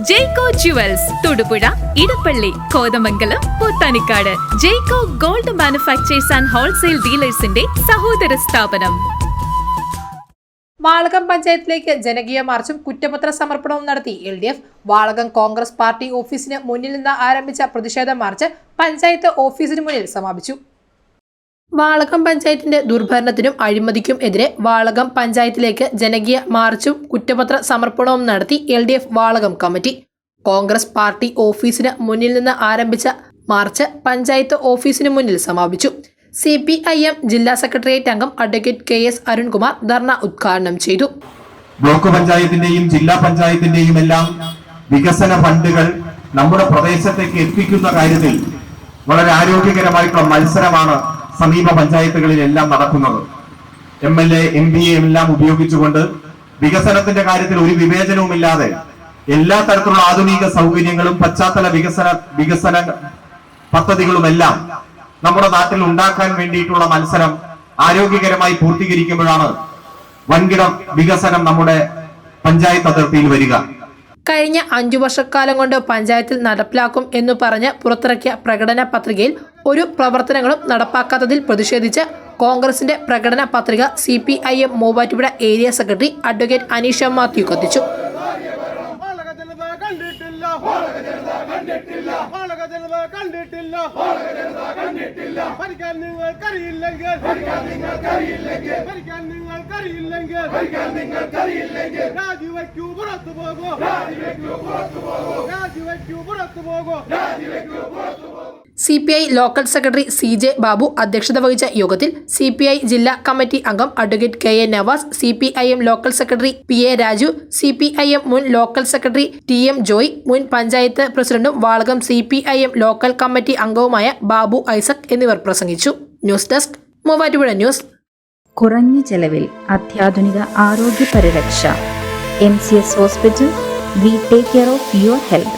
Jaico jewels Thodupuzha, Edappally, Kothamangalam, Pothanicad. Jaico gold manufacturers and wholesale ഡീലേഴ്സിന്റെ സഹോദര സ്ഥാപനം. വാളകം പഞ്ചായത്തിലേക്ക് ജനകീയ മാർച്ചും കുറ്റപത്ര സമർപ്പണവും നടത്തി LDF. വാളകം കോൺഗ്രസ് പാർട്ടി ഓഫീസിന് മുന്നിൽ നിന്ന് ആരംഭിച്ച പ്രതിഷേധ മാർച്ച് പഞ്ചായത്ത് ഓഫീസിന് മുന്നിൽ സമാപിച്ചു. വാളകം പഞ്ചായത്തിന്റെ ദുർഭരണത്തിനും അഴിമതിക്കും എതിരെ വാളകം പഞ്ചായത്തിലേക്ക് ജനകീയ മാർച്ചും കുറ്റപത്ര സമർപ്പണവും നടത്തി LDF Valakom committee. Congress party ഓഫീസിന് മുന്നിൽ നിന്ന് ആരംഭിച്ച മാർച്ച് പഞ്ചായത്ത് ഓഫീസിന് മുന്നിൽ സമാപിച്ചു. CPIM ജില്ലാ സെക്രട്ടേറിയറ്റ് അംഗം അഡ്വക്കേറ്റ് KS അരുൺകുമാർ ധർണ ഉദ്ഘാടനം ചെയ്തു. ബ്ലോക്ക് പഞ്ചായത്തിന്റെയും ജില്ലാ പഞ്ചായത്തിന്റെയും എല്ലാം വികസന ഫണ്ടുകൾ നമ്മുടെ പ്രദേശത്തേക്ക് എത്തിക്കുന്ന കാര്യത്തിൽ വളരെ ആരോഗ്യകരമായിട്ടുള്ള മത്സരമാണ് സമീപ പഞ്ചായത്തുകളിലെല്ലാം നടക്കുന്നത്. MLA, MPA എല്ലാം ഉപയോഗിച്ചുകൊണ്ട് വികസനത്തിന്റെ കാര്യത്തിൽ ഒരു വിവേചനവുമില്ലാതെ എല്ലാ തരത്തിലുള്ള ആധുനിക സൗകര്യങ്ങളും പശ്ചാത്തല വികസന പദ്ധതികളുമെല്ലാം നമ്മുടെ നാട്ടിൽ ഉണ്ടാക്കാൻ വേണ്ടിയിട്ടുള്ള മത്സരം ആരോഗ്യകരമായി പൂർത്തീകരിക്കുമ്പോഴാണ് വൻകിട വികസനം നമ്മുടെ പഞ്ചായത്ത് അതിർത്തിയിൽ വരിക. കഴിഞ്ഞ 5 വർഷക്കാലം കൊണ്ട് പഞ്ചായത്തിൽ നടപ്പിലാക്കും എന്ന് പറഞ്ഞ് പുറത്തിറക്കിയ പ്രകടന പത്രികയിൽ ഒരു പ്രവർത്തനങ്ങളും നടപ്പാക്കാത്തതിൽ പ്രതിഷേധിച്ച് കോൺഗ്രസിന്റെ പ്രകടന പത്രിക CPIM Muvattupuzha area secretary advocate Aneesha Mathew കത്തിച്ചു. CPI local secretary CJ Babu അധ്യക്ഷത വഹിച്ച യോഗത്തിൽ CPI ജില്ലാ കമ്മിറ്റി അംഗം advocate KA Navas, CPIM local secretary PA Raju, CPIM മുൻ ലോക്കൽ സെക്രട്ടറി TM ജോയ്, മുൻ പഞ്ചായത്ത് പ്രസിഡന്റും വാളകം CPIM ലോക്കൽ കമ്മിറ്റി അംഗവുമായ ബാബു ഐസക് എന്നിവർ പ്രസംഗിച്ചു. News desk Muvattupuzha news. കുറഞ്ഞ ചെലവിൽ അത്യാധുനിക ആരോഗ്യ പരിരക്ഷ. MCS hospital. We take care of your health.